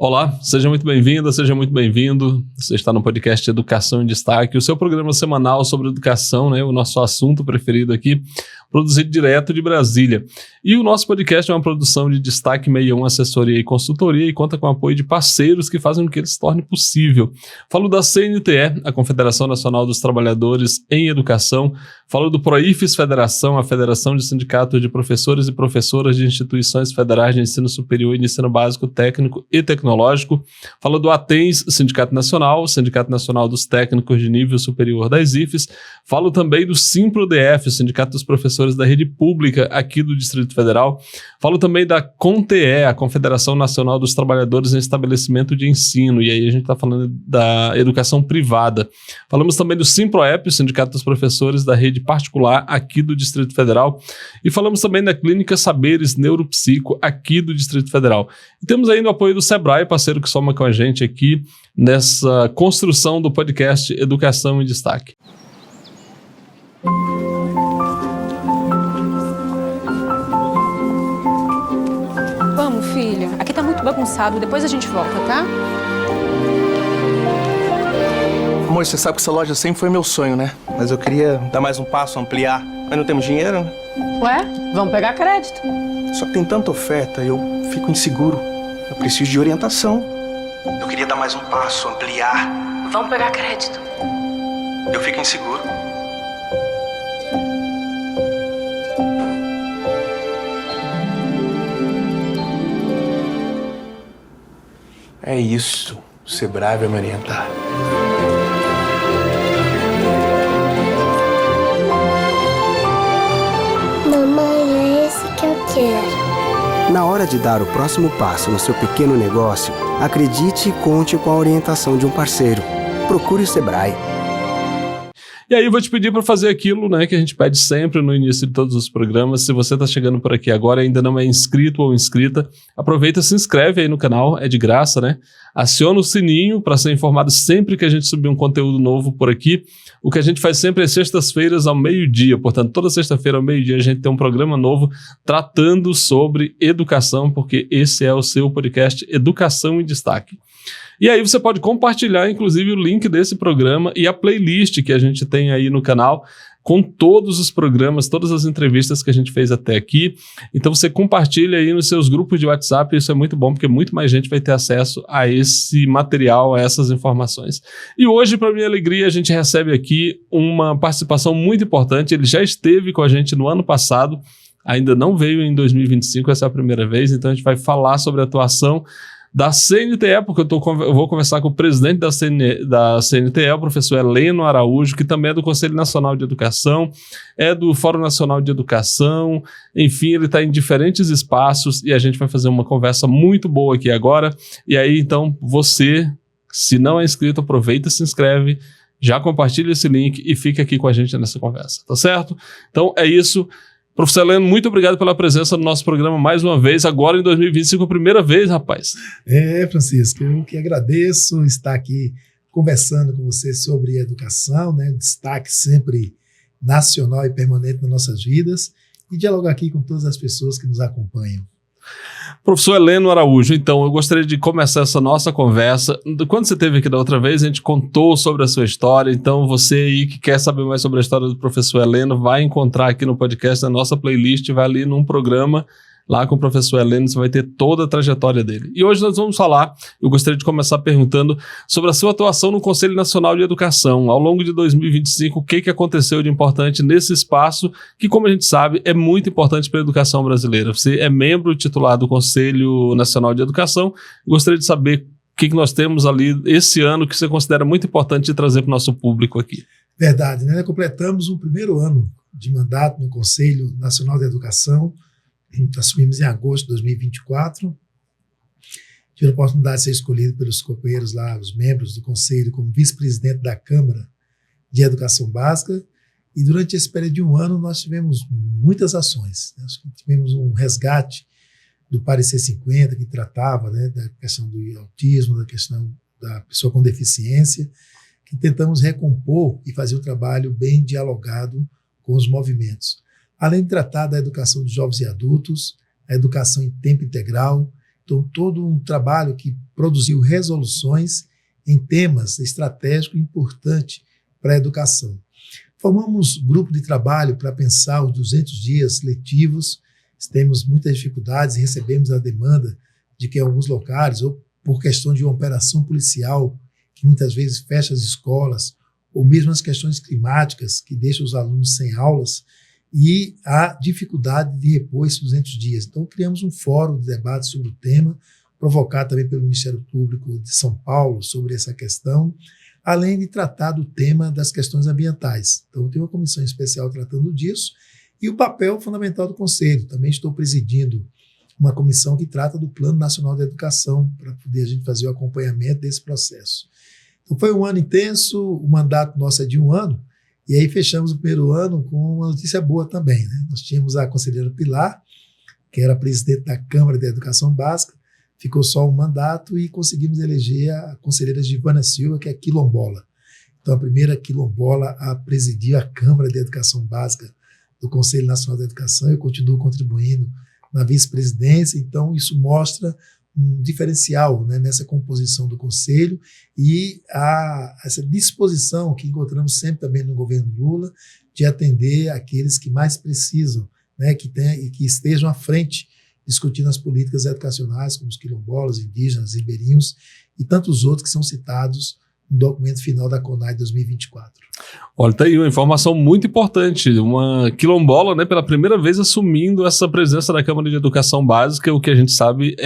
Olá, seja muito bem-vinda, seja muito bem-vindo. Você está no podcast Educação em Destaque, o seu programa semanal sobre educação, né? O nosso assunto preferido aqui, produzido direto de Brasília. E o nosso podcast é uma produção de Destaque 61, assessoria e consultoria, e conta com o apoio de parceiros que fazem com que ele se torne possível. Falo da CNTE, a Confederação Nacional dos Trabalhadores em Educação. Falo do Proifes Federação, a Federação de Sindicatos de Professores e Professoras de Instituições Federais de Ensino Superior e de Ensino Básico, Técnico e Tecnológico. Falo do ATENS, Sindicato Nacional dos Técnicos de Nível Superior das IFES. Falo também do Simpro-DF, Sindicato dos Professores da Rede Pública aqui do Distrito Federal. Falo também da CONTE, a Confederação Nacional dos Trabalhadores em Estabelecimento de Ensino, e aí a gente está falando da educação privada. Falamos também do Simproep, Sindicato dos Professores da Rede Particular aqui do Distrito Federal, e falamos também da Clínica Saberes Neuropsico aqui do Distrito Federal. E temos ainda o apoio do Sebrae, parceiro que soma com a gente aqui nessa construção do podcast Educação em Destaque. Vamos, filha. Aqui tá muito bagunçado, depois a gente volta, tá? Amor, você sabe que essa loja sempre foi meu sonho, né? Mas eu queria dar mais um passo, ampliar. Mas não temos dinheiro, né? Ué, vamos pegar crédito. Só que tem tanta oferta e eu fico inseguro. Eu preciso de orientação. Eu queria dar mais um passo, ampliar. Vamos pegar crédito. Eu fico inseguro. É isso. O Sebrae vai me orientar. Mamãe, é esse que eu quero. Na hora de dar o próximo passo no seu pequeno negócio, acredite e conte com a orientação de um parceiro. Procure o Sebrae. E aí eu vou te pedir para fazer aquilo, né, que a gente pede sempre no início de todos os programas. Se você está chegando por aqui agora e ainda não é inscrito ou inscrita, aproveita e se inscreve aí no canal, é de graça, né? Aciona o sininho para ser informado sempre que a gente subir um conteúdo novo por aqui. O que a gente faz sempre é sextas-feiras ao meio-dia, portanto, toda sexta-feira ao meio-dia a gente tem um programa novo tratando sobre educação, porque esse é o seu podcast Educação em Destaque. E aí você pode compartilhar, inclusive, o link desse programa e a playlist que a gente tem aí no canal, com todos os programas, todas as entrevistas que a gente fez até aqui. Então você compartilha aí nos seus grupos de WhatsApp, isso é muito bom, porque muito mais gente vai ter acesso a esse material, a essas informações. E hoje, para minha alegria, a gente recebe aqui uma participação muito importante. Ele já esteve com a gente no ano passado, ainda não veio em 2025, essa é a primeira vez, então a gente vai falar sobre a atuação da CNTE, porque eu vou conversar com o presidente da CNTE, o professor Heleno Araújo, que também é do Conselho Nacional de Educação, é do Fórum Nacional de Educação, enfim, ele está em diferentes espaços e a gente vai fazer uma conversa muito boa aqui agora. E aí, então, você, se não é inscrito, aproveita e se inscreve, já compartilha esse link e fica aqui com a gente nessa conversa, tá certo? Então, é isso. Professor Heleno, muito obrigado pela presença no nosso programa mais uma vez, agora em 2025, a primeira vez, rapaz. Francisco, eu que agradeço estar aqui conversando com você sobre educação, né? Destaque sempre nacional e permanente nas nossas vidas, e dialogar aqui com todas as pessoas que nos acompanham. Professor Heleno Araújo, então, eu gostaria de começar essa nossa conversa. Quando você esteve aqui da outra vez, a gente contou sobre a sua história, então você aí que quer saber mais sobre a história do professor Heleno, vai encontrar aqui no podcast, na nossa playlist, vai ali num programa lá com o professor Heleno, você vai ter toda a trajetória dele. E hoje nós vamos falar, eu gostaria de começar perguntando sobre a sua atuação no Conselho Nacional de Educação. Ao longo de 2025, o que aconteceu de importante nesse espaço, que, como a gente sabe, é muito importante para a educação brasileira. Você é membro titular do Conselho Nacional de Educação. Eu gostaria de saber o que nós temos ali esse ano que você considera muito importante de trazer para o nosso público aqui. Verdade, né? Completamos o primeiro ano de mandato no Conselho Nacional de Educação. Assumimos em agosto de 2024. Tive a oportunidade de ser escolhido pelos companheiros lá, os membros do Conselho, como vice-presidente da Câmara de Educação Básica. E durante esse período de um ano nós tivemos muitas ações. Acho que tivemos um resgate do Parecer 50, que tratava, né, da questão do autismo, da questão da pessoa com deficiência, que tentamos recompor e fazer um trabalho bem dialogado com os movimentos. Além de tratar da educação de jovens e adultos, a educação em tempo integral, Então, todo um trabalho que produziu resoluções em temas estratégicos importantes para a educação. Formamos grupo de trabalho para pensar os 200 dias letivos. Temos muitas dificuldades e recebemos a demanda de que em alguns locais, ou por questão de uma operação policial, que muitas vezes fecha as escolas, ou mesmo as questões climáticas, que deixam os alunos sem aulas, e a dificuldade de repor esses 200 dias. Então, criamos um fórum de debate sobre o tema, provocado também pelo Ministério Público de São Paulo sobre essa questão, além de tratar do tema das questões ambientais. Então, tem uma comissão especial tratando disso, e o papel fundamental do Conselho. Também estou presidindo uma comissão que trata do Plano Nacional de Educação, para poder a gente fazer o acompanhamento desse processo. Então, foi um ano intenso, o mandato nosso é de 1 ano, e aí fechamos o primeiro ano com uma notícia boa também, né? Nós tínhamos a conselheira Pilar, que era presidente da Câmara de Educação Básica, ficou só um mandato e conseguimos eleger a conselheira Givana Silva, que é quilombola. Então, a primeira quilombola a presidir a Câmara de Educação Básica do Conselho Nacional de Educação. Eu continuo contribuindo na vice-presidência, então isso mostra um diferencial, né, nessa composição do Conselho e essa disposição que encontramos sempre também no governo Lula de atender aqueles que mais precisam, né, que estejam à frente discutindo as políticas educacionais, como os quilombolas, indígenas, ribeirinhos e tantos outros que são citados no documento final da CONAI 2024. Olha, tá aí uma informação muito importante, uma quilombola, né, pela primeira vez assumindo essa presença na Câmara de Educação Básica, o que a gente sabe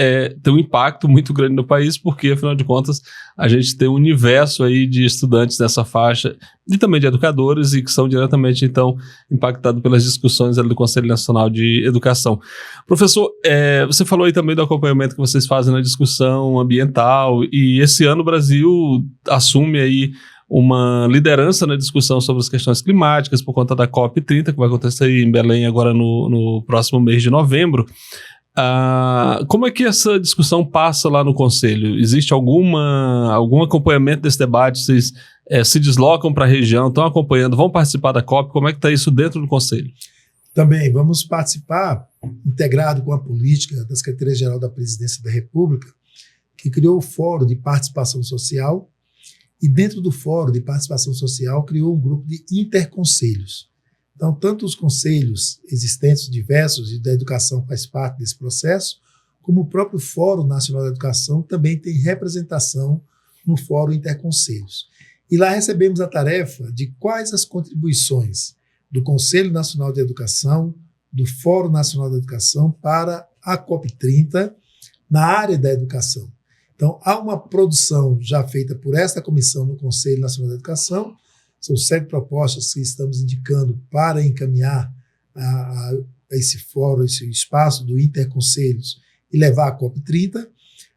tem um impacto muito grande no país, porque, afinal de contas, a gente tem um universo aí de estudantes nessa faixa e também de educadores e que são diretamente, então, impactados pelas discussões ali do Conselho Nacional de Educação. Professor, você falou aí também do acompanhamento que vocês fazem na discussão ambiental e esse ano o Brasil assume aí uma liderança na discussão sobre as questões climáticas por conta da COP30, que vai acontecer em Belém agora no próximo mês de novembro. Como é que essa discussão passa lá no Conselho? Existe algum acompanhamento desse debate? Vocês se deslocam para a região, estão acompanhando, vão participar da COP? Como é que está isso dentro do Conselho? Também vamos participar, integrado com a política da Secretaria-Geral da Presidência da República, que criou o Fórum de Participação Social, e dentro do Fórum de Participação Social criou um grupo de interconselhos. Então, tanto os conselhos existentes diversos e da educação faz parte desse processo, como o próprio Fórum Nacional da Educação também tem representação no Fórum Interconselhos. E lá recebemos a tarefa de quais as contribuições do Conselho Nacional de Educação, do Fórum Nacional da Educação para a COP30 na área da educação. Então, há uma produção já feita por esta comissão no Conselho Nacional da Educação, são 7 propostas que estamos indicando para encaminhar a esse fórum, esse espaço do Interconselhos e levar a COP30,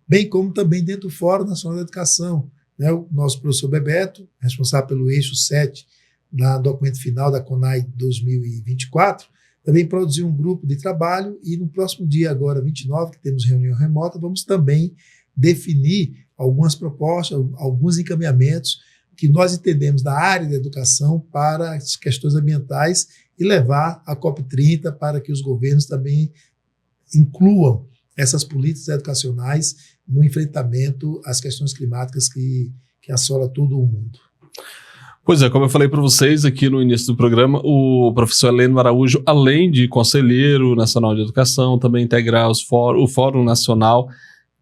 bem como também dentro do Fórum Nacional da Educação, né, o nosso professor Bebeto, responsável pelo eixo 7 do documento final da CONAI 2024, também produziu um grupo de trabalho e no próximo dia, agora 29, que temos reunião remota, vamos também definir algumas propostas, alguns encaminhamentos que nós entendemos da área da educação para as questões ambientais e levar a COP30 para que os governos também incluam essas políticas educacionais no enfrentamento às questões climáticas que assolam todo o mundo. Pois é, como eu falei para vocês aqui no início do programa, o professor Heleno Araújo, além de conselheiro nacional de educação, também integrar o Fórum Nacional,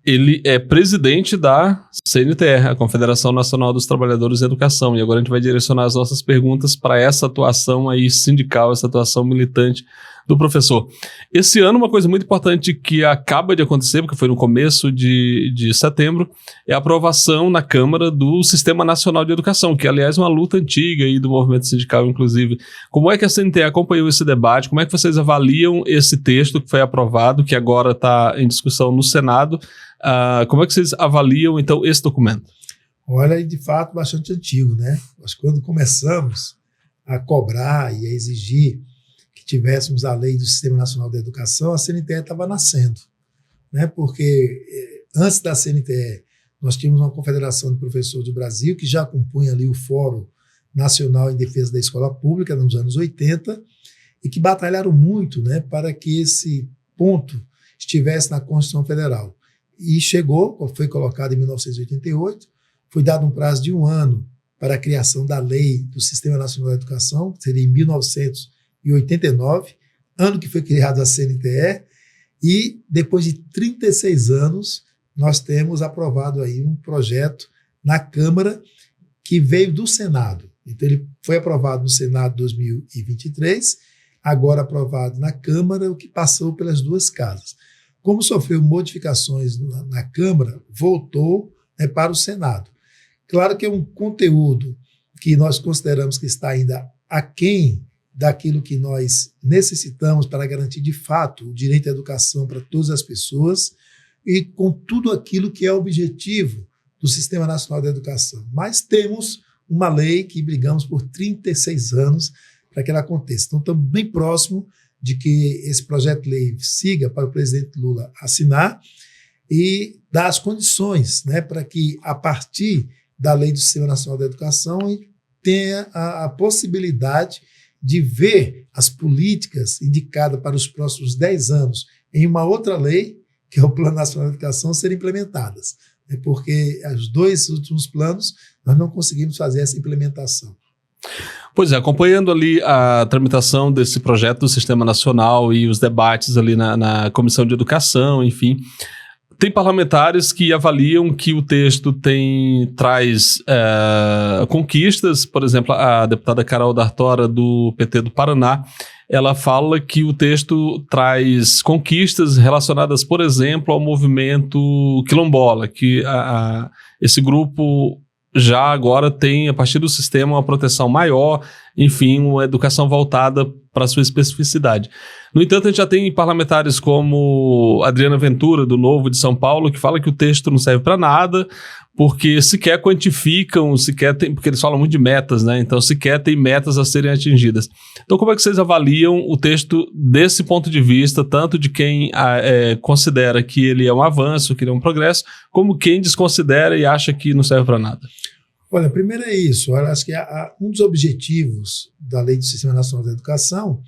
ele é presidente da CNTE, a Confederação Nacional dos Trabalhadores de Educação, e agora a gente vai direcionar as nossas perguntas para essa atuação aí sindical, essa atuação militante do professor. Esse ano, uma coisa muito importante que acaba de acontecer, porque foi no começo de setembro, é a aprovação na Câmara do Sistema Nacional de Educação, que, aliás, é uma luta antiga aí do movimento sindical, inclusive. Como é que a CNTE acompanhou esse debate? Como é que vocês avaliam esse texto que foi aprovado, que agora está em discussão no Senado? Como é que vocês avaliam, então, esse documento? Olha, de fato, bastante antigo, né? Mas quando começamos a cobrar e a exigir que tivéssemos a lei do Sistema Nacional de Educação, a CNTE estava nascendo, né? Porque antes da CNTE, nós tínhamos uma Confederação de Professores do Brasil, que já compunha ali o Fórum Nacional em Defesa da Escola Pública, nos anos 80, e que batalharam muito, né, para que esse ponto estivesse na Constituição Federal. e chegou, foi colocado em 1988, foi dado um prazo de 1 ano para a criação da lei do Sistema Nacional de Educação, que seria em 1989, ano que foi criada a CNTE, e depois de 36 anos, nós temos aprovado aí um projeto na Câmara que veio do Senado. Então, ele foi aprovado no Senado em 2023, agora aprovado na Câmara, o que passou pelas 2 casas. Como sofreu modificações na Câmara, voltou para o Senado. Claro que é um conteúdo que nós consideramos que está ainda aquém daquilo que nós necessitamos para garantir de fato o direito à educação para todas as pessoas e com tudo aquilo que é objetivo do Sistema Nacional de Educação. Mas temos uma lei que brigamos por 36 anos para que ela aconteça. Então, estamos bem próximo de que esse projeto de lei siga para o presidente Lula assinar e dar as condições, para que, a partir da lei do Sistema Nacional de Educação, tenha a possibilidade de ver as políticas indicadas para os próximos 10 anos em uma outra lei, que é o Plano Nacional de Educação, serem implementadas. Porque os 2 últimos planos nós não conseguimos fazer essa implementação. Pois é, acompanhando ali a tramitação desse projeto do Sistema Nacional e os debates ali na Comissão de Educação, enfim, tem parlamentares que avaliam que o texto traz conquistas. Por exemplo, a deputada Carol D'Artora, do PT do Paraná, ela fala que o texto traz conquistas relacionadas, por exemplo, ao movimento quilombola, que esse grupo já agora tem, a partir do sistema, uma proteção maior, enfim, uma educação voltada para a sua especificidade. No entanto, a gente já tem parlamentares como Adriana Ventura, do Novo de São Paulo, que fala que o texto não serve para nada, porque sequer quantificam, porque eles falam muito de metas, então sequer tem metas a serem atingidas. Então, como é que vocês avaliam o texto desse ponto de vista, tanto de quem considera que ele é um avanço, que ele é um progresso, como quem desconsidera e acha que não serve para nada? Olha, primeiro é isso. Eu acho que um dos objetivos da Lei do Sistema Nacional de Educação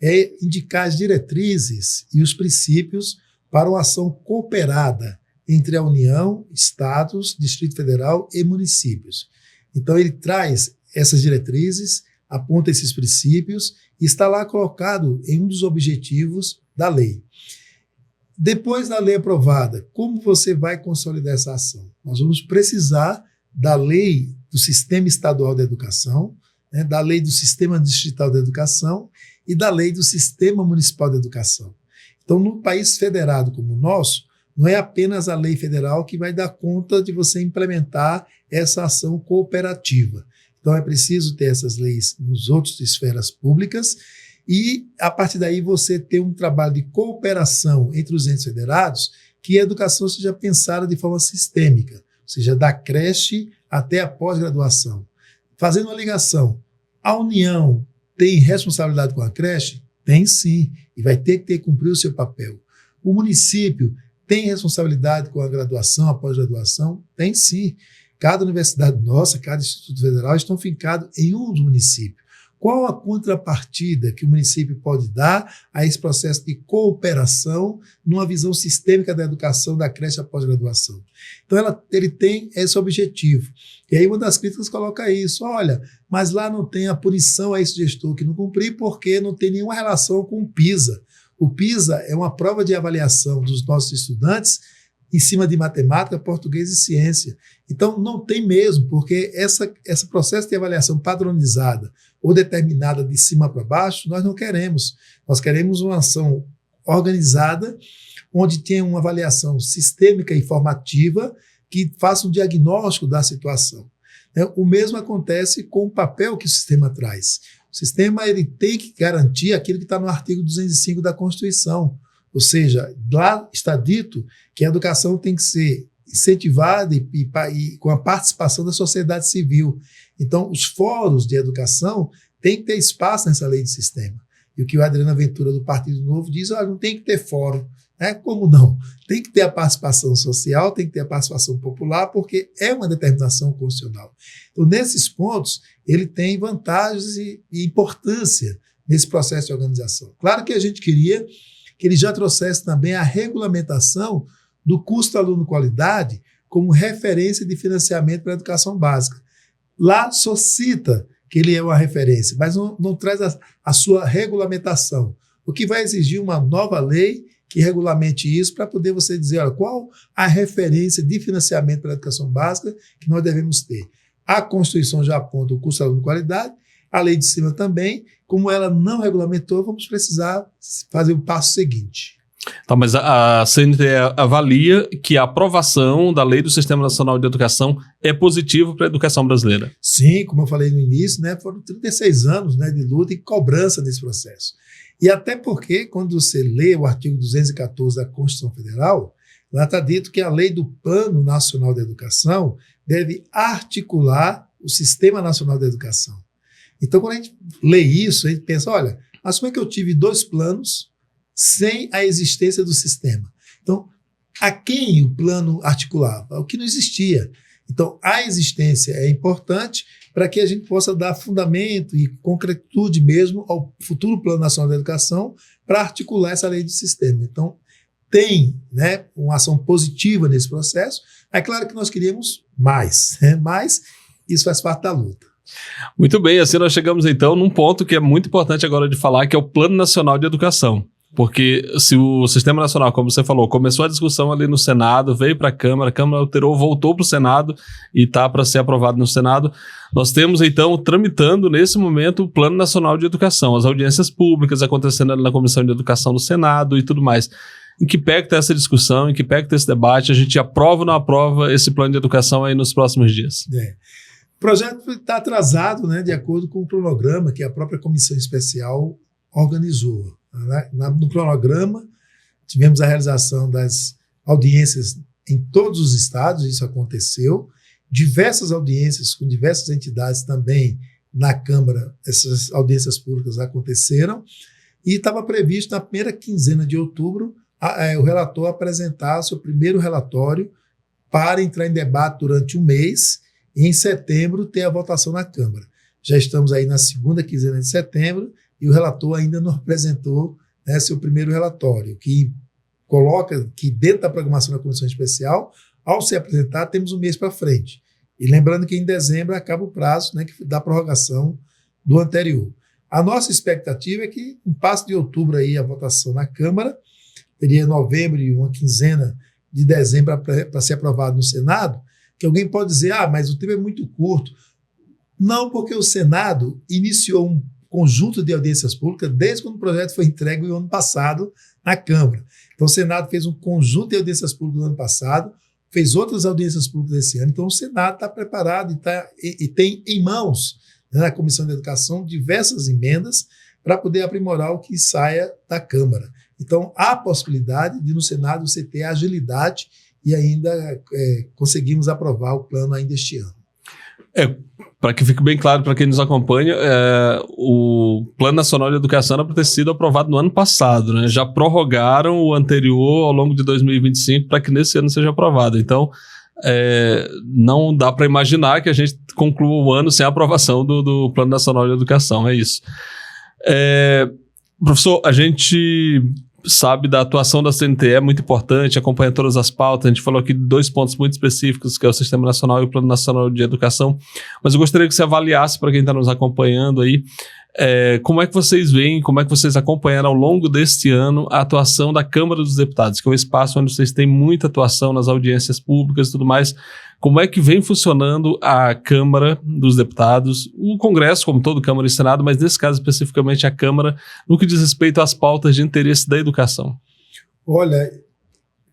é indicar as diretrizes e os princípios para uma ação cooperada entre a União, Estados, Distrito Federal e municípios. Então, ele traz essas diretrizes, aponta esses princípios e está lá colocado em um dos objetivos da lei. Depois da lei aprovada, como você vai consolidar essa ação? Nós vamos precisar da lei do Sistema Estadual de Educação, da lei do Sistema Distrital de Educação e da lei do Sistema Municipal de Educação. Então, num país federado como o nosso, não é apenas a lei federal que vai dar conta de você implementar essa ação cooperativa. Então, é preciso ter essas leis nos outros esferas públicas e, a partir daí, você ter um trabalho de cooperação entre os entes federados, que a educação seja pensada de forma sistêmica, ou seja, da creche até a pós-graduação. Fazendo uma ligação, a União tem responsabilidade com a creche? Tem sim, e vai ter que cumprir o seu papel. O município tem responsabilidade com a graduação, a pós-graduação? Tem sim. Cada universidade nossa, cada instituto federal estão fincados em um dos municípios. Qual a contrapartida que o município pode dar a esse processo de cooperação numa visão sistêmica da educação da creche à pós-graduação? Então, ele tem esse objetivo. E aí uma das críticas coloca isso, olha, mas lá não tem a punição a esse gestor que não cumprir porque não tem nenhuma relação com o PISA. O PISA é uma prova de avaliação dos nossos estudantes em cima de matemática, português e ciência. Então, não tem mesmo, porque esse processo de avaliação padronizada ou determinada de cima para baixo, nós não queremos. Nós queremos uma ação organizada, onde tenha uma avaliação sistêmica e formativa que faça um diagnóstico da situação. O mesmo acontece com o papel que o sistema traz. O sistema ele tem que garantir aquilo que está no artigo 205 da Constituição. Ou seja, lá está dito que a educação tem que ser incentivada e com a participação da sociedade civil. Então, os fóruns de educação têm que ter espaço nessa lei de sistema. E o que o Adriana Ventura, do Partido Novo, diz, não tem que ter fórum. Como não? Tem que ter a participação social, tem que ter a participação popular, porque é uma determinação constitucional. Então, nesses pontos, ele tem vantagens e importância nesse processo de organização. Claro que a gente queria que ele já trouxesse também a regulamentação do custo aluno-qualidade como referência de financiamento para a educação básica. Lá só cita que ele é uma referência, mas não traz a sua regulamentação, o que vai exigir uma nova lei que regulamente isso para poder você dizer, olha, qual a referência de financiamento para a educação básica que nós devemos ter. A Constituição já aponta o custo aluno-qualidade, a lei de cima também, como ela não regulamentou, vamos precisar fazer o passo seguinte. Tá, mas a CNTE avalia que a aprovação da Lei do Sistema Nacional de Educação é positivo para a educação brasileira. Sim, como eu falei no início, né, foram 36 anos, né, de luta e cobrança nesse processo. E até porque, quando você lê o artigo 214 da Constituição Federal, lá está dito que a Lei do Plano Nacional de Educação deve articular o Sistema Nacional de Educação. Então, quando a gente lê isso, a gente pensa, olha, mas como é que eu tive 2 planos sem a existência do sistema? Então, a quem o plano articulava? O que não existia. Então, a existência é importante para que a gente possa dar fundamento e concretude mesmo ao futuro Plano Nacional de Educação para articular essa lei de sistema. Então, tem, né, uma ação positiva nesse processo. É claro que nós queríamos mais, né, mas isso faz parte da luta. Muito bem, assim nós chegamos então num ponto que é muito importante agora de falar, que é o Plano Nacional de Educação. Porque se o Sistema Nacional, como você falou, começou a discussão ali no Senado, veio para a Câmara alterou, voltou para o Senado e está para ser aprovado no Senado, nós temos então tramitando nesse momento o Plano Nacional de Educação, as audiências públicas acontecendo ali na Comissão de Educação do Senado e tudo mais. Em que pé que está essa discussão, em que pé que está esse debate, a gente aprova ou não aprova esse plano de educação aí nos próximos dias? O projeto está atrasado, né, de acordo com o cronograma que a própria Comissão Especial organizou. No cronograma, tivemos a realização das audiências em todos os estados, isso aconteceu, diversas audiências com diversas entidades também na Câmara, essas audiências públicas aconteceram, e estava previsto na primeira quinzena de outubro o relator apresentar seu primeiro relatório para entrar em debate durante um mês e em setembro ter a votação na Câmara. Já estamos aí na segunda quinzena de setembro e o relator ainda não apresentou, né, seu primeiro relatório, que coloca que dentro da programação da Comissão Especial, ao ser apresentado, temos um mês para frente. E lembrando que em dezembro acaba o prazo, né, da prorrogação do anterior. A nossa expectativa é que em passo de outubro aí a votação na Câmara, teria novembro e uma quinzena de dezembro para ser aprovado no Senado, que alguém pode dizer, mas o tempo é muito curto. Não, porque o Senado iniciou um conjunto de audiências públicas desde quando o projeto foi entregue no ano passado na Câmara. Então o Senado fez um conjunto de audiências públicas no ano passado, fez outras audiências públicas esse ano, então o Senado está preparado e tem em mãos, né, na Comissão de Educação, diversas emendas para poder aprimorar o que saia da Câmara. Então há possibilidade de no Senado você ter agilidade e ainda conseguimos aprovar o plano ainda este ano. Para que fique bem claro para quem nos acompanha, o Plano Nacional de Educação era para ter sido aprovado no ano passado, né? Já prorrogaram o anterior ao longo de 2025 para que nesse ano seja aprovado. Então, não dá para imaginar que a gente conclua o ano sem a aprovação do Plano Nacional de Educação, é isso. Professor, a gente sabe da atuação da CNTE, é muito importante, acompanha todas as pautas. A gente falou aqui de 2 pontos muito específicos, que é o Sistema Nacional e o Plano Nacional de Educação, mas eu gostaria que você avaliasse para quem está nos acompanhando aí, como é que vocês veem, como é que vocês acompanharam ao longo deste ano a atuação da Câmara dos Deputados, que é um espaço onde vocês têm muita atuação nas audiências públicas e tudo mais. Como é que vem funcionando a Câmara dos Deputados, o Congresso, como todo, Câmara e Senado, mas nesse caso especificamente a Câmara, no que diz respeito às pautas de interesse da educação? Olha,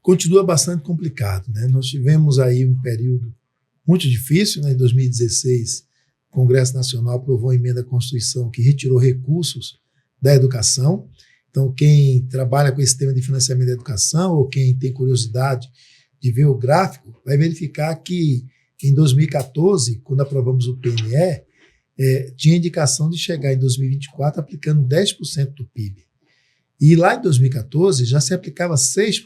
continua bastante complicado, né? Nós tivemos aí um período muito difícil, né? Em 2016, o Congresso Nacional aprovou uma emenda à Constituição que retirou recursos da educação. Então, quem trabalha com esse tema de financiamento da educação ou quem tem curiosidade de ver o gráfico, vai verificar que em 2014, quando aprovamos o PNE, tinha indicação de chegar em 2024 aplicando 10% do PIB. E lá em 2014 já se aplicava 6%.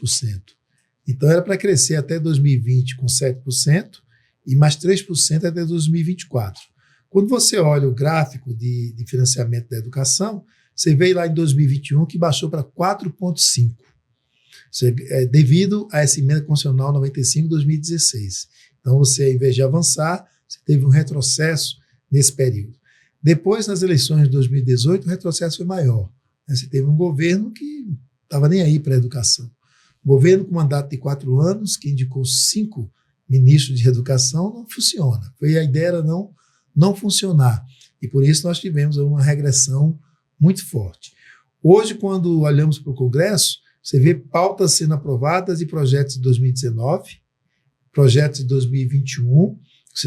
Então era para crescer até 2020 com 7% e mais 3% até 2024. Quando você olha o gráfico de financiamento da educação, você vê lá em 2021 que baixou para 4,5%. devido a essa emenda constitucional 95 de 2016. Então, você, ao invés de avançar, você teve um retrocesso nesse período. Depois, nas eleições de 2018, o retrocesso foi maior. Você teve um governo que não estava nem aí para a educação. Um governo com mandato de 4 anos, que indicou 5 ministros de educação, não funciona. A ideia era não funcionar. E por isso nós tivemos uma regressão muito forte. Hoje, quando olhamos para o Congresso, você vê pautas sendo aprovadas de projetos de 2019, projetos de 2021,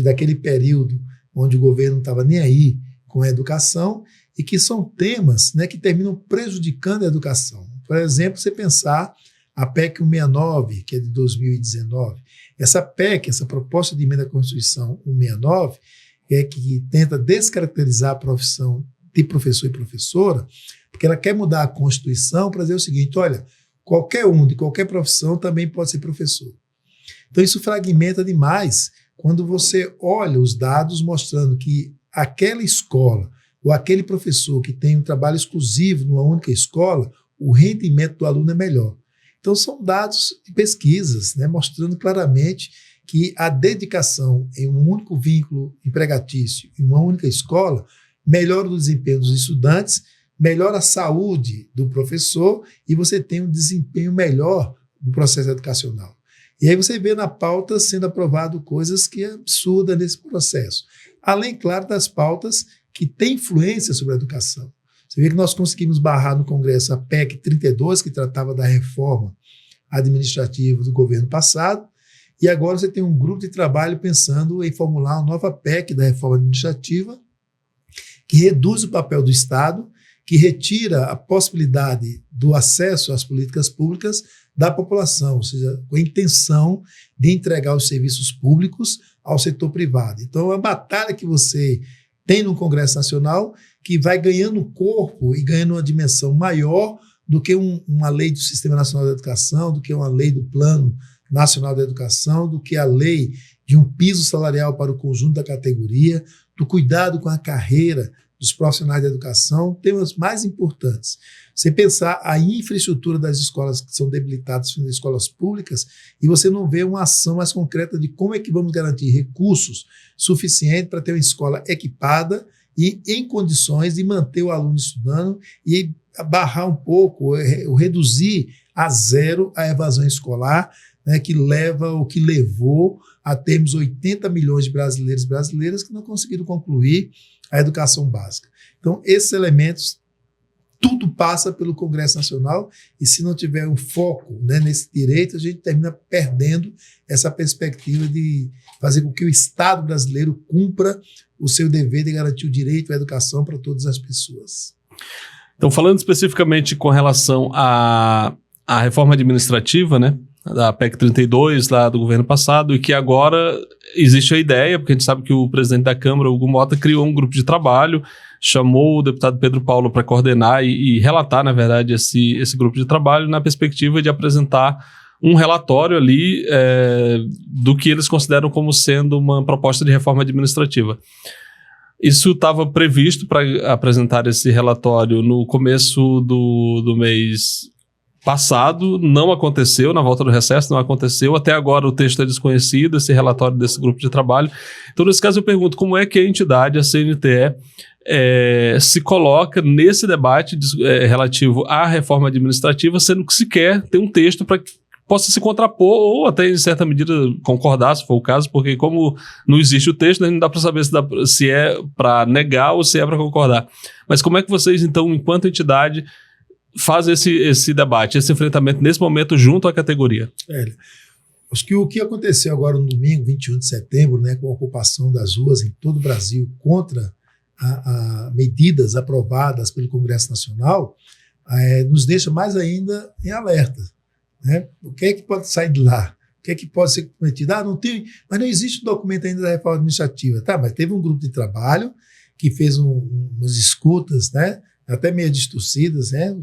daquele período onde o governo não estava nem aí com a educação, e que são temas, né, que terminam prejudicando a educação. Por exemplo, você pensar a PEC 169, que é de 2019. Essa PEC, essa proposta de emenda à Constituição 169, é que tenta descaracterizar a profissão de professor e professora, porque ela quer mudar a Constituição para dizer o seguinte: olha, qualquer um de qualquer profissão também pode ser professor. Então isso fragmenta demais quando você olha os dados mostrando que aquela escola ou aquele professor que tem um trabalho exclusivo numa única escola, o rendimento do aluno é melhor. Então são dados de pesquisas, né, mostrando claramente que a dedicação em um único vínculo empregatício, em uma única escola, melhora o desempenho dos estudantes, melhora a saúde do professor e você tem um desempenho melhor no processo educacional. E aí você vê na pauta sendo aprovado coisas que é absurda nesse processo. Além, claro, das pautas que têm influência sobre a educação. Você vê que nós conseguimos barrar no Congresso a PEC 32, que tratava da reforma administrativa do governo passado, e agora você tem um grupo de trabalho pensando em formular uma nova PEC da reforma administrativa, que reduz o papel do Estado, que retira a possibilidade do acesso às políticas públicas da população, ou seja, com a intenção de entregar os serviços públicos ao setor privado. Então, é uma batalha que você tem no Congresso Nacional que vai ganhando corpo e ganhando uma dimensão maior do que uma lei do Sistema Nacional da Educação, do que uma lei do Plano Nacional da Educação, do que a lei de um piso salarial para o conjunto da categoria, do cuidado com a carreira dos profissionais da educação, temas mais importantes. Você pensar a infraestrutura das escolas que são debilitadas, são escolas públicas, e você não vê uma ação mais concreta de como é que vamos garantir recursos suficientes para ter uma escola equipada e em condições de manter o aluno estudando e barrar um pouco, ou reduzir a zero a evasão escolar, né, que levou a termos 80 milhões de brasileiros e brasileiras que não conseguiram concluir a educação básica. Então, esses elementos, tudo passa pelo Congresso Nacional, e se não tiver um foco, né, nesse direito, a gente termina perdendo essa perspectiva de fazer com que o Estado brasileiro cumpra o seu dever de garantir o direito à educação para todas as pessoas. Então, falando especificamente com relação à reforma administrativa, né, da PEC 32 lá do governo passado, e que agora existe a ideia, porque a gente sabe que o presidente da Câmara, Hugo Mota, criou um grupo de trabalho, chamou o deputado Pedro Paulo para coordenar e relatar, na verdade, esse grupo de trabalho na perspectiva de apresentar um relatório ali do que eles consideram como sendo uma proposta de reforma administrativa. Isso estava previsto para apresentar esse relatório no começo do mês passado, não aconteceu, na volta do recesso não aconteceu, até agora o texto é desconhecido, esse relatório desse grupo de trabalho. Então, nesse caso, eu pergunto como é que a entidade, a CNTE, se coloca nesse debate relativo à reforma administrativa, sendo que sequer tem um texto para que possa se contrapor ou até, em certa medida, concordar, se for o caso, porque como não existe o texto, não dá para saber se é para negar ou se é para concordar. Mas como é que vocês, então, enquanto entidade, fazem esse debate, esse enfrentamento nesse momento junto à categoria? Acho que o que aconteceu agora no domingo, 21 de setembro, né, com a ocupação das ruas em todo o Brasil contra medidas aprovadas pelo Congresso Nacional, nos deixa mais ainda em alerta. Né? O que é que pode sair de lá? O que é que pode ser cometido? Não tem, mas não existe um documento ainda da reforma administrativa. Tá, mas teve um grupo de trabalho que fez umas escutas, né, até meio distorcidas, né?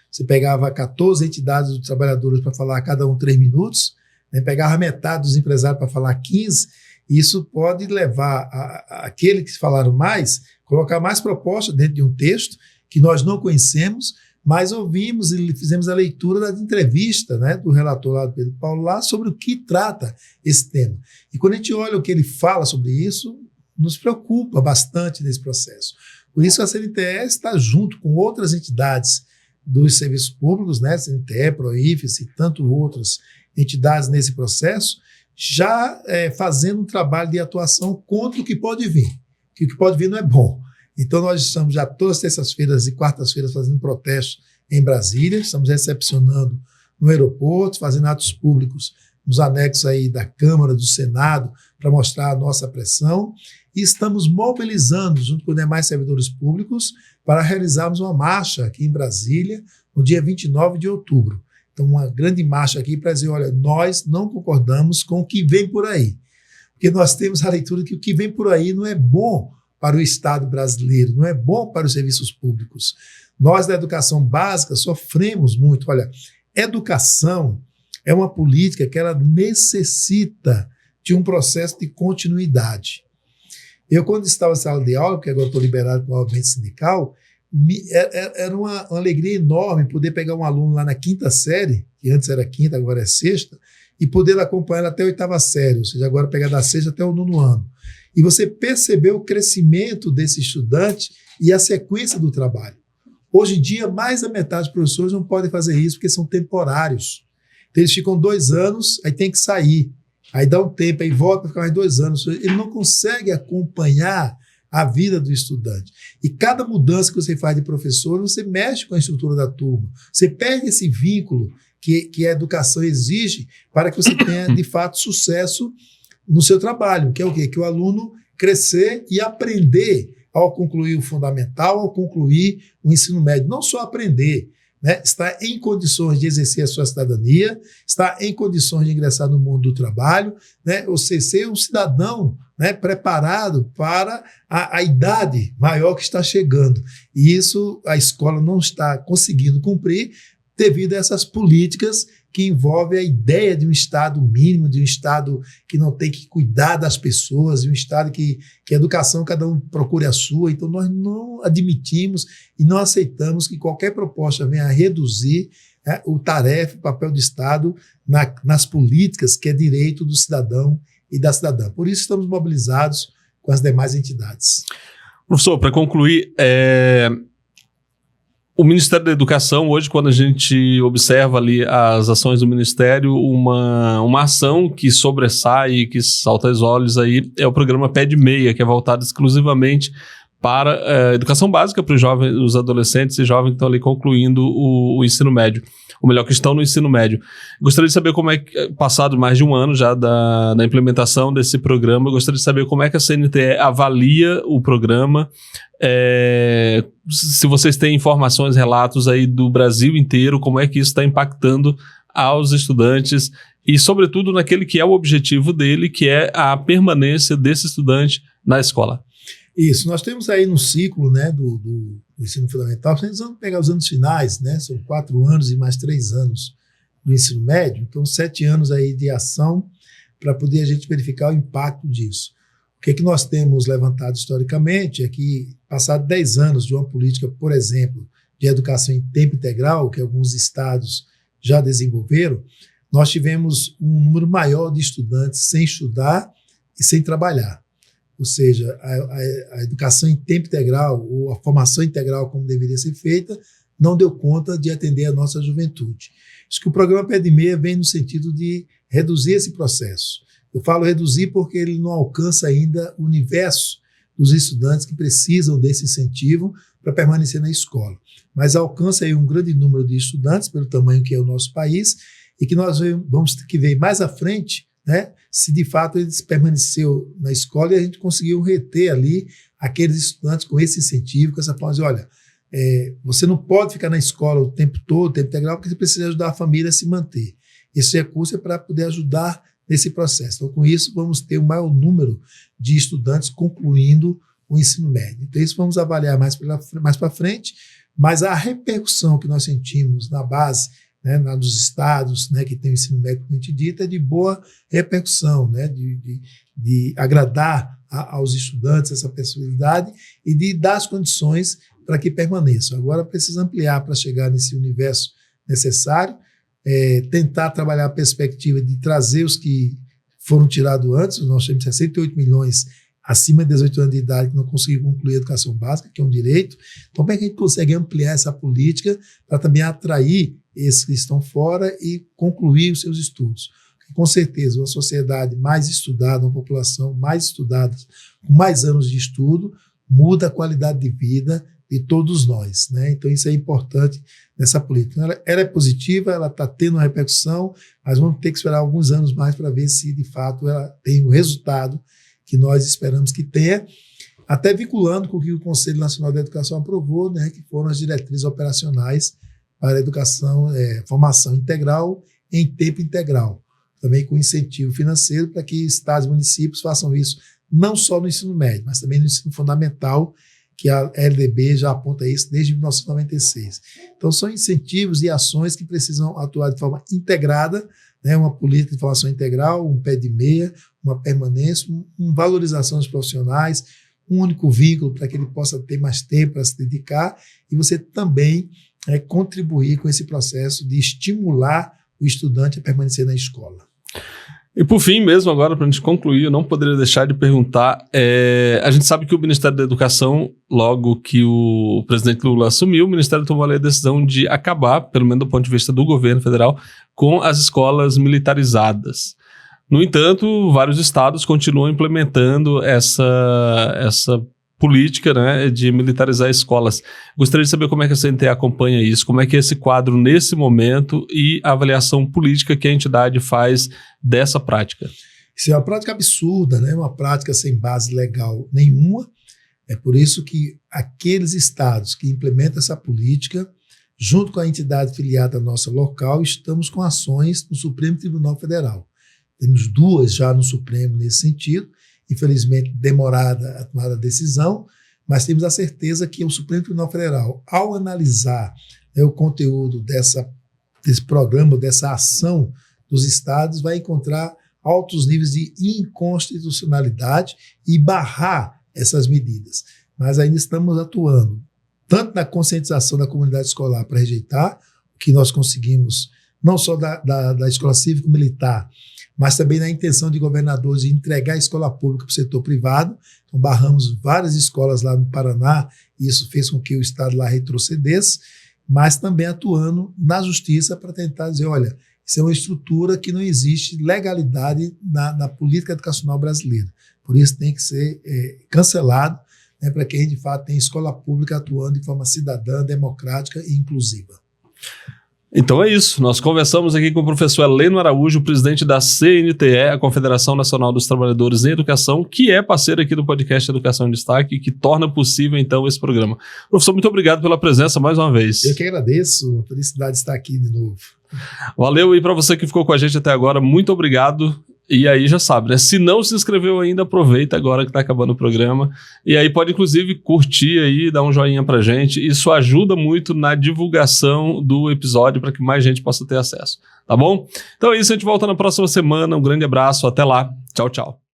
Você pegava 14 entidades dos trabalhadores para falar cada um 3 minutos, né? Pegava metade dos empresários para falar 15, e isso pode levar aqueles que falaram mais, colocar mais propostas dentro de um texto que nós não conhecemos, mas ouvimos e fizemos a leitura da entrevista, né, do relator lá, do Pedro Paulo, lá sobre o que trata esse tema. E quando a gente olha o que ele fala sobre isso, nos preocupa bastante nesse processo. Por isso a CNTE está junto com outras entidades dos serviços públicos, né, CNTE, Proifes e tantas outras entidades nesse processo, já fazendo um trabalho de atuação contra o que pode vir, que o que pode vir não é bom. Então nós estamos já todas as terças-feiras e quartas-feiras fazendo protestos em Brasília, estamos recepcionando no aeroporto, fazendo atos públicos nos anexos aí da Câmara, do Senado, para mostrar a nossa pressão, e estamos mobilizando, junto com os demais servidores públicos, para realizarmos uma marcha aqui em Brasília, no dia 29 de outubro. Então, uma grande marcha aqui para dizer, olha, nós não concordamos com o que vem por aí, porque nós temos a leitura que o que vem por aí não é bom para o Estado brasileiro, não é bom para os serviços públicos. Nós, da educação básica, sofremos muito. Olha, educação é uma política que ela necessita de um processo de continuidade. Eu, quando estava em sala de aula, porque agora estou liberado para o movimento sindical, era uma alegria enorme poder pegar um aluno lá na 5ª série, que antes era 5ª, agora é 6ª, e poder acompanhar até a 8ª série, ou seja, agora pegar da 6ª até o 9º ano. E você percebeu o crescimento desse estudante e a sequência do trabalho. Hoje em dia, mais da metade dos professores não podem fazer isso porque são temporários. Então, eles ficam 2 anos, aí tem que sair. Aí dá um tempo, aí volta para ficar mais 2 anos. Ele não consegue acompanhar a vida do estudante. E cada mudança que você faz de professor, você mexe com a estrutura da turma. Você perde esse vínculo que a educação exige para que você tenha, de fato, sucesso no seu trabalho, que é o quê? Que o aluno crescer e aprender ao concluir o fundamental, ao concluir o ensino médio. Não só aprender, né? Está em condições de exercer a sua cidadania, está em condições de ingressar no mundo do trabalho, né? Ou seja, ser um cidadão, né, preparado para a idade maior que está chegando. E isso a escola não está conseguindo cumprir devido a essas políticas que envolvem a ideia de um Estado mínimo, de um Estado que não tem que cuidar das pessoas, de um Estado que a educação cada um procure a sua. Então nós não admitimos e não aceitamos que qualquer proposta venha a reduzir o tarefa, o papel do Estado nas políticas que é direito do cidadão e da cidadã. Por isso estamos mobilizados com as demais entidades. Professor, para concluir, o Ministério da Educação, hoje, quando a gente observa ali as ações do Ministério, uma ação que sobressai e que salta aos olhos aí é o programa Pé de Meia, que é voltado exclusivamente para a educação básica para os jovens, os adolescentes e jovens que estão ali concluindo o ensino médio, ou melhor, que estão no ensino médio. Gostaria de saber como é que, passado mais de um ano já da implementação desse programa, eu gostaria de saber como é que a CNTE avalia o programa, se vocês têm informações, relatos aí do Brasil inteiro, como é que isso está impactando aos estudantes e, sobretudo, naquele que é o objetivo dele, que é a permanência desse estudante na escola. Isso, nós temos aí no ciclo, né, do ensino fundamental, nós vamos pegar os anos finais, né, são 4 anos e mais 3 anos do ensino médio, então 7 anos aí de ação para poder a gente verificar o impacto disso. O que é que nós temos levantado historicamente é que, passado 10 anos de uma política, por exemplo, de educação em tempo integral, que alguns estados já desenvolveram, nós tivemos um número maior de estudantes sem estudar e sem trabalhar. Ou seja, a educação em tempo integral, ou a formação integral como deveria ser feita, não deu conta de atender a nossa juventude. Acho que o programa Pé de Meia vem no sentido de reduzir esse processo. Eu falo reduzir porque ele não alcança ainda o universo dos estudantes que precisam desse incentivo para permanecer na escola. Mas alcança aí um grande número de estudantes, pelo tamanho que é o nosso país, e que nós vamos ter que ver mais à frente, né, se de fato ele permaneceu na escola e a gente conseguiu reter ali aqueles estudantes com esse incentivo, com essa forma de, olha, você não pode ficar na escola o tempo todo, o tempo integral, porque você precisa ajudar a família a se manter. Esse recurso é para poder ajudar nesse processo. Então, com isso, vamos ter o maior número de estudantes concluindo o ensino médio. Então, isso vamos avaliar mais para frente, mas a repercussão que nós sentimos na base, né, nos estados, né, que tem o ensino médio, como a gente dita, é de boa repercussão, né, de agradar aos estudantes essa possibilidade e de dar as condições para que permaneçam. Agora precisa ampliar para chegar nesse universo necessário, tentar trabalhar a perspectiva de trazer os que foram tirados antes. Nós temos 68 milhões acima de 18 anos de idade que não conseguiram concluir a educação básica, que é um direito. Então, como é que a gente consegue ampliar essa política para também atrair esses que estão fora e concluir os seus estudos? Porque, com certeza, uma sociedade mais estudada, uma população mais estudada, com mais anos de estudo, muda a qualidade de vida de todos nós, né? Então, isso é importante nessa política. Ela é positiva, ela está tendo uma repercussão, mas vamos ter que esperar alguns anos mais para ver se, de fato, ela tem o resultado que nós esperamos que tenha, até vinculando com o que o Conselho Nacional de Educação aprovou, né, que foram as diretrizes operacionais para a educação, formação integral em tempo integral, também com incentivo financeiro para que estados e municípios façam isso, não só no ensino médio, mas também no ensino fundamental, que a LDB já aponta isso desde 1996. Então, são incentivos e ações que precisam atuar de forma integrada, né, uma política de formação integral, um pé de meia, uma permanência, uma valorização dos profissionais, um único vínculo para que ele possa ter mais tempo para se dedicar e você também contribuir com esse processo de estimular o estudante a permanecer na escola. E por fim mesmo, agora para a gente concluir, eu não poderia deixar de perguntar, a gente sabe que o Ministério da Educação, logo que o presidente Lula assumiu, o Ministério tomou a decisão de acabar, pelo menos do ponto de vista do governo federal, com as escolas militarizadas. No entanto, vários estados continuam implementando essa política, né, de militarizar escolas. Gostaria de saber como é que a CNTE acompanha isso, como é que é esse quadro nesse momento e a avaliação política que a entidade faz dessa prática. Isso é uma prática absurda, né? Uma prática sem base legal nenhuma. É por isso que aqueles estados que implementam essa política, junto com a entidade filiada nossa local, estamos com ações no Supremo Tribunal Federal. Temos 2 já no Supremo nesse sentido, infelizmente demorada a tomar a decisão, mas temos a certeza que o Supremo Tribunal Federal, ao analisar o conteúdo desse programa, dessa ação dos estados, vai encontrar altos níveis de inconstitucionalidade e barrar essas medidas. Mas ainda estamos atuando, tanto na conscientização da comunidade escolar para rejeitar, o que nós conseguimos, não só da escola cívico-militar, mas também na intenção de governadores de entregar a escola pública para o setor privado. Então, barramos várias escolas lá no Paraná, e isso fez com que o estado lá retrocedesse, mas também atuando na justiça para tentar dizer, olha, isso é uma estrutura que não existe legalidade na política educacional brasileira. Por isso tem que ser cancelado, né, para que a gente, de fato, tenha escola pública atuando de forma cidadã, democrática e inclusiva. Então é isso, nós conversamos aqui com o professor Heleno Araújo, presidente da CNTE, a Confederação Nacional dos Trabalhadores em Educação, que é parceiro aqui do podcast Educação em Destaque, que torna possível então esse programa. Professor, muito obrigado pela presença mais uma vez. Eu que agradeço, felicidade de estar aqui de novo. Valeu, e para você que ficou com a gente até agora, muito obrigado. E aí já sabe, né? Se não se inscreveu ainda, aproveita agora que está acabando o programa. E aí pode inclusive curtir aí, dar um joinha pra gente. Isso ajuda muito na divulgação do episódio para que mais gente possa ter acesso. Tá bom? Então é isso, a gente volta na próxima semana. Um grande abraço, até lá. Tchau, tchau.